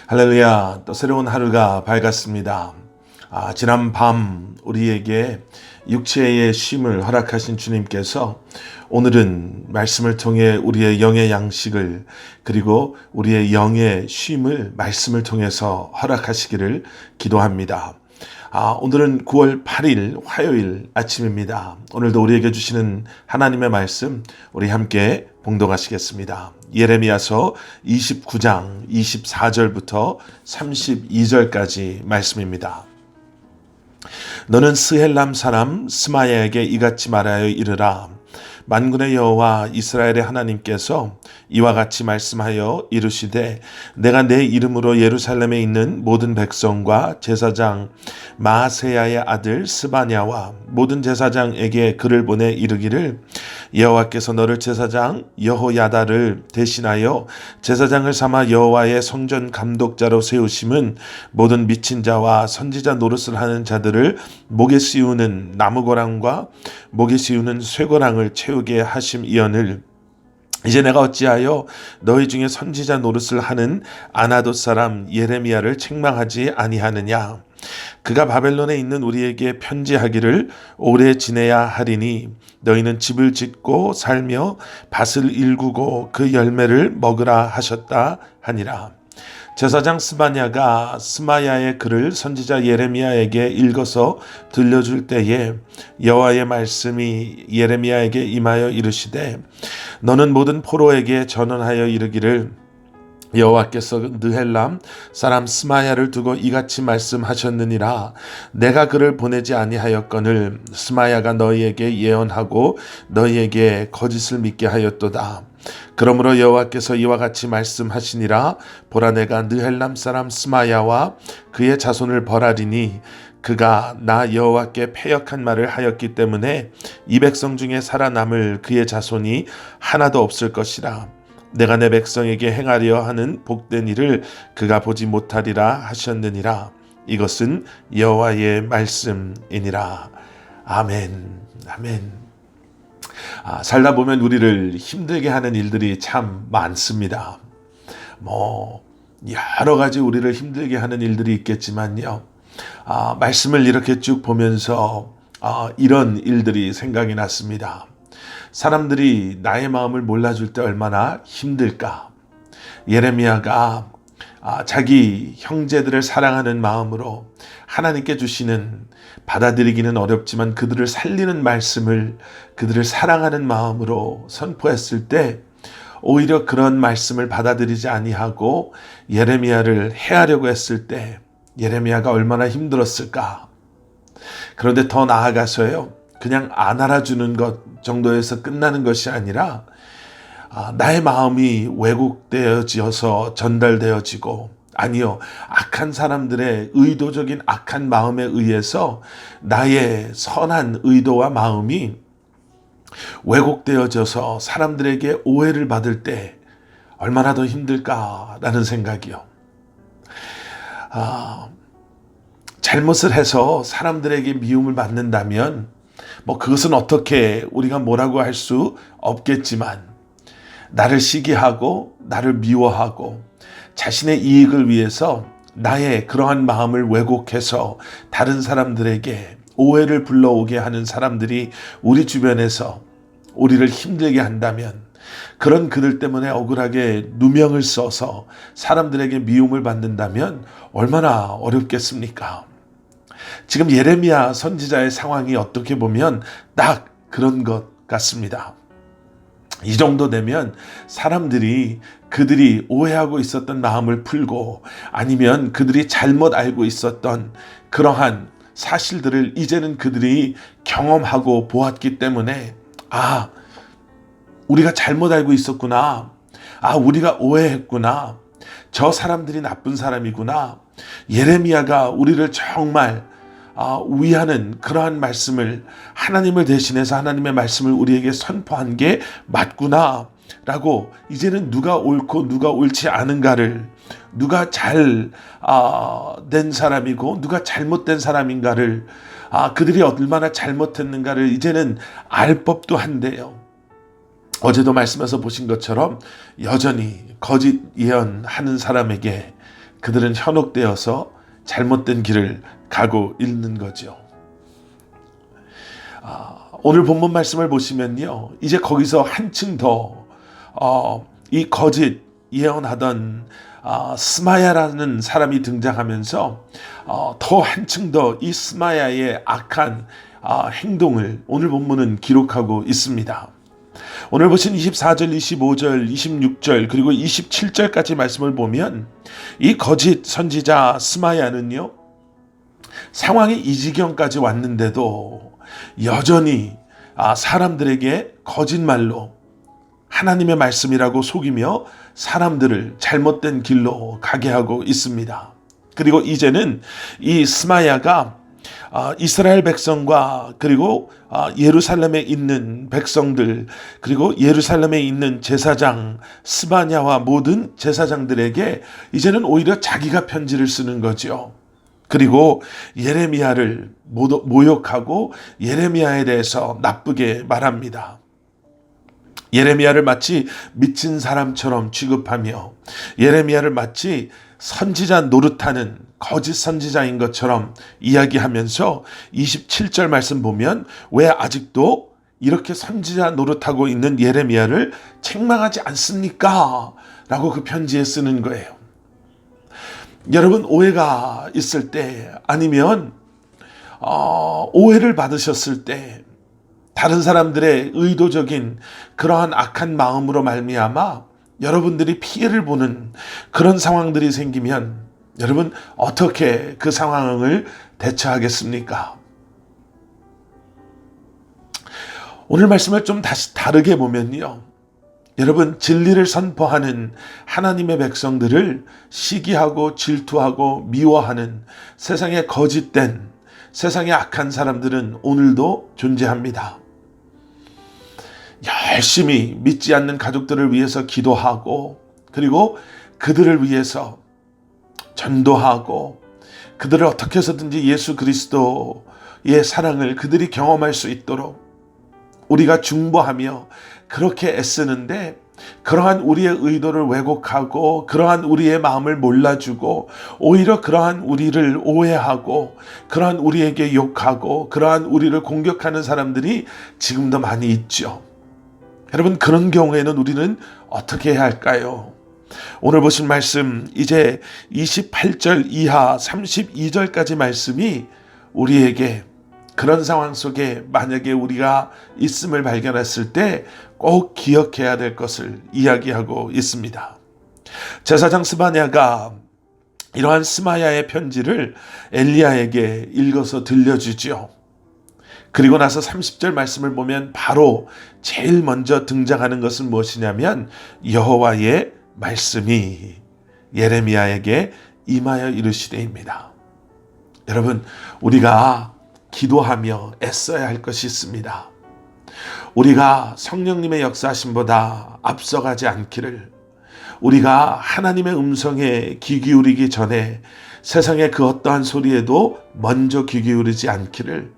할렐루야. 또 새로운 하루가 밝았습니다. 지난 밤 우리에게 육체의 쉼을 허락하신 주님께서 오늘은 말씀을 통해 우리의 영의 양식을 그리고 우리의 영의 쉼을 말씀을 통해서 허락하시기를 기도합니다. 오늘은 9월 8일 화요일 아침입니다. 오늘도 우리에게 주시는 하나님의 말씀 우리 함께 봉독하시겠습니다. 예레미야서 29장 24절부터 32절까지 말씀입니다. 너는 스헬람 사람 스마야에게 이같이 말하여 이르라. 만군의 여호와 이스라엘의 하나님께서 이와 같이 말씀하여 이르시되 내가 내 이름으로 예루살렘에 있는 모든 백성과 제사장 마세야의 아들 스바냐와 모든 제사장에게 글을 보내 이르기를 여호와께서 너를 제사장 여호야다를 대신하여 제사장을 삼아 여호와의 성전 감독자로 세우심은 모든 미친 자와 선지자 노릇을 하는 자들을 목에 씌우는 나무고랑과 목에 씌우는 쇠고랑을 채우게 하심이언을 이제 내가 어찌하여 너희 중에 선지자 노릇을 하는 아나돗 사람 예레미야를 책망하지 아니하느냐. 그가 바벨론에 있는 우리에게 편지하기를 오래 지내야 하리니 너희는 집을 짓고 살며 밭을 일구고 그 열매를 먹으라 하셨다 하니라. 제사장 스바냐가 스마야의 글을 선지자 예레미야에게 읽어서 들려줄 때에 여호와의 말씀이 예레미야에게 임하여 이르시되 너는 모든 포로에게 전언하여 이르기를 여호와께서 느헬람 사람 스마야를 두고 이같이 말씀하셨느니라. 내가 그를 보내지 아니하였거늘 스마야가 너희에게 예언하고 너희에게 거짓을 믿게 하였도다. 그러므로 여호와께서 이와 같이 말씀하시니라. 보라 내가 느헬람 사람 스마야와 그의 자손을 벌하리니 그가 나 여호와께 패역한 말을 하였기 때문에 이 백성 중에 살아남을 그의 자손이 하나도 없을 것이라. 내가 내 백성에게 행하려 하는 복된 일을 그가 보지 못하리라 하셨느니라. 이것은 여호와의 말씀이니라. 아멘. 아멘. 살다 보면 우리를 힘들게 하는 일들이 참 많습니다. 여러 가지 우리를 힘들게 하는 일들이 있겠지만요. 말씀을 이렇게 쭉 보면서 이런 일들이 생각이 났습니다. 사람들이 나의 마음을 몰라줄 때 얼마나 힘들까. 예레미야가 자기 형제들을 사랑하는 마음으로 하나님께 주시는 받아들이기는 어렵지만 그들을 살리는 말씀을 그들을 사랑하는 마음으로 선포했을 때 오히려 그런 말씀을 받아들이지 아니하고 예레미야를 해하려고 했을 때 예레미야가 얼마나 힘들었을까. 그런데 더 나아가서요. 그냥 안 알아주는 것 정도에서 끝나는 것이 아니라 나의 마음이 왜곡되어져서 전달되어지고 아니요 악한 사람들의 의도적인 악한 마음에 의해서 나의 선한 의도와 마음이 왜곡되어져서 사람들에게 오해를 받을 때 얼마나 더 힘들까라는 생각이요. 잘못을 해서 사람들에게 미움을 받는다면 그것은 어떻게 우리가 뭐라고 할 수 없겠지만 나를 시기하고 나를 미워하고 자신의 이익을 위해서 나의 그러한 마음을 왜곡해서 다른 사람들에게 오해를 불러오게 하는 사람들이 우리 주변에서 우리를 힘들게 한다면 그런 그들 때문에 억울하게 누명을 써서 사람들에게 미움을 받는다면 얼마나 어렵겠습니까? 지금 예레미야 선지자의 상황이 어떻게 보면 딱 그런 것 같습니다. 이 정도 되면 사람들이 그들이 오해하고 있었던 마음을 풀고 아니면 그들이 잘못 알고 있었던 그러한 사실들을 이제는 그들이 경험하고 보았기 때문에 우리가 잘못 알고 있었구나. 우리가 오해했구나. 저 사람들이 나쁜 사람이구나. 예레미야가 우리를 정말 위하는 그러한 말씀을 하나님을 대신해서 하나님의 말씀을 우리에게 선포한 게 맞구나 라고 이제는 누가 옳고 누가 옳지 않은가를 누가 잘 된 사람이고 누가 잘못된 사람인가를 그들이 얼마나 잘못했는가를 이제는 알 법도 한데요. 어제도 말씀에서 보신 것처럼 여전히 거짓 예언하는 사람에게 그들은 현혹되어서 잘못된 길을 가고 있는 거죠. 오늘 본문 말씀을 보시면요, 이제 거기서 한층 더 이 거짓 예언하던 스마야라는 사람이 등장하면서 더 한층 더 이 스마야의 악한 행동을 오늘 본문은 기록하고 있습니다. 오늘 보신 24절, 25절, 26절 그리고 27절까지 말씀을 보면 이 거짓 선지자 스마야는요, 상황이 이 지경까지 왔는데도 여전히 사람들에게 거짓말로 하나님의 말씀이라고 속이며 사람들을 잘못된 길로 가게 하고 있습니다. 그리고 이제는 이 스마야가 이스라엘 백성과 그리고 예루살렘에 있는 백성들 그리고 예루살렘에 있는 제사장 스바냐와 모든 제사장들에게 이제는 오히려 자기가 편지를 쓰는 거죠. 그리고 예레미야를 모욕하고 예레미야에 대해서 나쁘게 말합니다. 예레미야를 마치 미친 사람처럼 취급하며 예레미야를 마치 선지자 노릇하는 거짓 선지자인 것처럼 이야기하면서 27절 말씀 보면 왜 아직도 이렇게 선지자 노릇하고 있는 예레미야를 책망하지 않습니까? 라고 그 편지에 쓰는 거예요. 여러분, 오해가 있을 때 아니면 오해를 받으셨을 때 다른 사람들의 의도적인 그러한 악한 마음으로 말미암아 여러분들이 피해를 보는 그런 상황들이 생기면 여러분 어떻게 그 상황을 대처하겠습니까? 오늘 말씀을 좀 다시 다르게 보면요, 여러분 진리를 선포하는 하나님의 백성들을 시기하고 질투하고 미워하는 세상의 거짓된 세상의 악한 사람들은 오늘도 존재합니다. 열심히 믿지 않는 가족들을 위해서 기도하고 그리고 그들을 위해서 전도하고 그들을 어떻게 해서든지 예수 그리스도의 사랑을 그들이 경험할 수 있도록 우리가 중보하며 그렇게 애쓰는데 그러한 우리의 의도를 왜곡하고 그러한 우리의 마음을 몰라주고 오히려 그러한 우리를 오해하고 그러한 우리에게 욕하고 그러한 우리를 공격하는 사람들이 지금도 많이 있죠. 여러분, 그런 경우에는 우리는 어떻게 해야 할까요? 오늘 보신 말씀 이제 28절 이하 32절까지 말씀이 우리에게 그런 상황 속에 만약에 우리가 있음을 발견했을 때 꼭 기억해야 될 것을 이야기하고 있습니다. 제사장 스바냐가 이러한 스마야의 편지를 엘리야에게 읽어서 들려주죠. 그리고 나서 30절 말씀을 보면 바로 제일 먼저 등장하는 것은 무엇이냐면 여호와의 말씀이 예레미야에게 임하여 이르시되입니다. 여러분, 우리가 기도하며 애써야 할 것이 있습니다. 우리가 성령님의 역사하심보다 앞서가지 않기를, 우리가 하나님의 음성에 귀 기울이기 전에 세상의 그 어떠한 소리에도 먼저 귀 기울이지 않기를,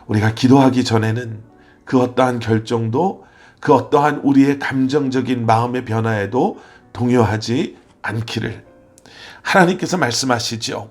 우리가 기도하기 전에는 그 어떠한 결정도 그 어떠한 우리의 감정적인 마음의 변화에도 동요하지 않기를 하나님께서 말씀하시죠.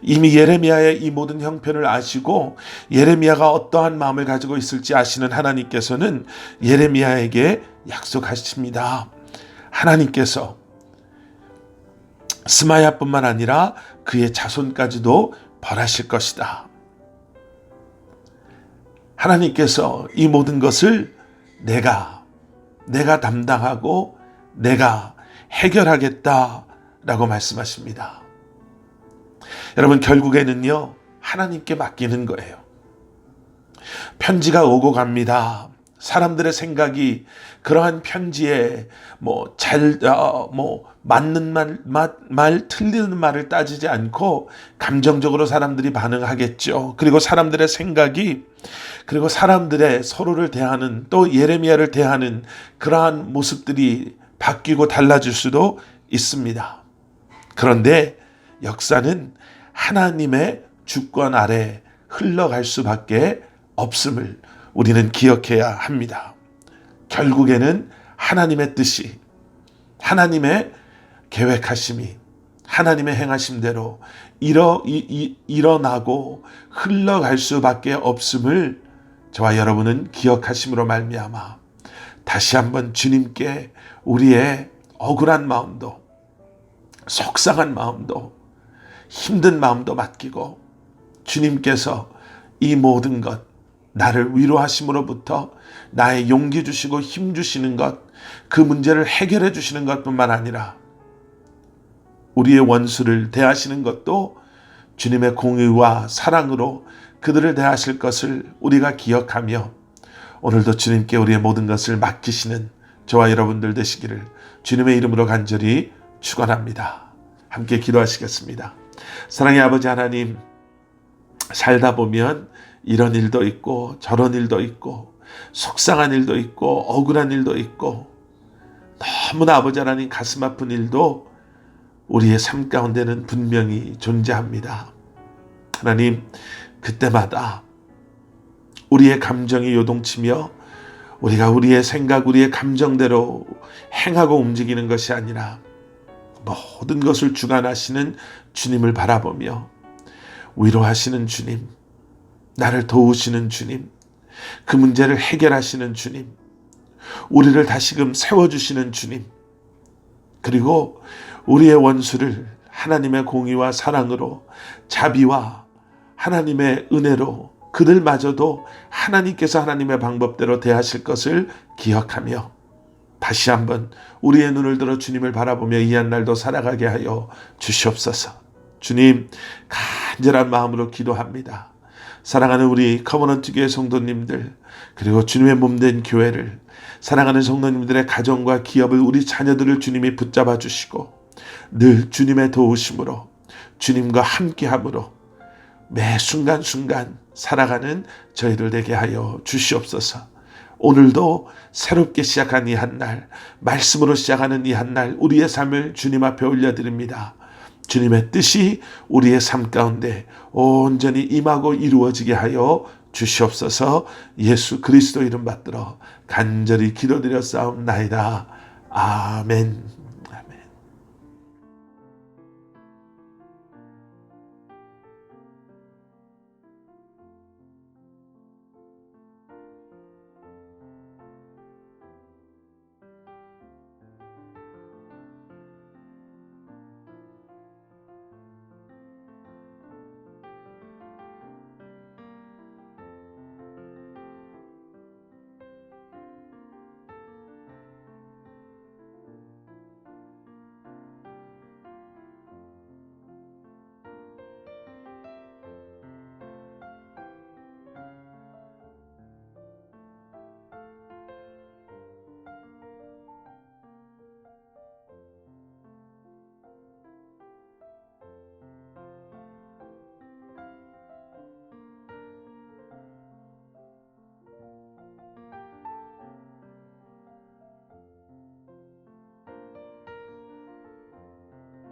이미 예레미야의 이 모든 형편을 아시고 예레미야가 어떠한 마음을 가지고 있을지 아시는 하나님께서는 예레미야에게 약속하십니다. 하나님께서 스마야뿐만 아니라 그의 자손까지도 벌하실 것이다. 하나님께서 이 모든 것을 내가 담당하고 내가 해결하겠다라고 말씀하십니다. 여러분, 결국에는요, 하나님께 맡기는 거예요. 편지가 오고 갑니다. 사람들의 생각이 그러한 편지에 맞는 말 틀리는 말을 따지지 않고 감정적으로 사람들이 반응하겠죠. 그리고 사람들의 생각이 그리고 사람들의 서로를 대하는 또 예레미야를 대하는 그러한 모습들이 바뀌고 달라질 수도 있습니다. 그런데 역사는 하나님의 주권 아래 흘러갈 수밖에 없음을 우리는 기억해야 합니다. 결국에는 하나님의 뜻이, 하나님의 계획하심이 하나님의 행하심대로 일어나고 흘러갈 수밖에 없음을 저와 여러분은 기억하심으로 말미암아 다시 한번 주님께 우리의 억울한 마음도, 속상한 마음도, 힘든 마음도 맡기고 주님께서 이 모든 것, 나를 위로하심으로부터 나의 용기 주시고 힘 주시는 것, 그 문제를 해결해 주시는 것뿐만 아니라 우리의 원수를 대하시는 것도 주님의 공의와 사랑으로 그들을 대하실 것을 우리가 기억하며 오늘도 주님께 우리의 모든 것을 맡기시는 저와 여러분들 되시기를 주님의 이름으로 간절히 축원합니다. 함께 기도하시겠습니다. 사랑의 아버지 하나님, 살다 보면 이런 일도 있고 저런 일도 있고 속상한 일도 있고 억울한 일도 있고 너무나 아버지 하나님 가슴 아픈 일도 우리의 삶 가운데는 분명히 존재합니다. 하나님, 그때마다 우리의 감정이 요동치며 우리가 우리의 생각, 우리의 감정대로 행하고 움직이는 것이 아니라 모든 것을 주관하시는 주님을 바라보며 위로하시는 주님, 나를 도우시는 주님, 그 문제를 해결하시는 주님, 우리를 다시금 세워주시는 주님, 그리고 우리의 원수를 하나님의 공의와 사랑으로, 자비와 하나님의 은혜로 그들마저도 하나님께서 하나님의 방법대로 대하실 것을 기억하며 다시 한번 우리의 눈을 들어 주님을 바라보며 이 한 날도 살아가게 하여 주시옵소서. 주님, 간절한 마음으로 기도합니다. 사랑하는 우리 커버넌트 교회 성도님들, 그리고 주님의 몸된 교회를, 사랑하는 성도님들의 가정과 기업을, 우리 자녀들을 주님이 붙잡아 주시고 늘 주님의 도우심으로, 주님과 함께함으로 매 순간순간 살아가는 저희들 되게 하여 주시옵소서. 오늘도 새롭게 시작한 이 한 날, 말씀으로 시작하는 이 한 날, 우리의 삶을 주님 앞에 올려드립니다. 주님의 뜻이 우리의 삶 가운데 온전히 임하고 이루어지게 하여 주시옵소서. 예수 그리스도 이름 받들어 간절히 기도드렸사옵나이다. 아멘.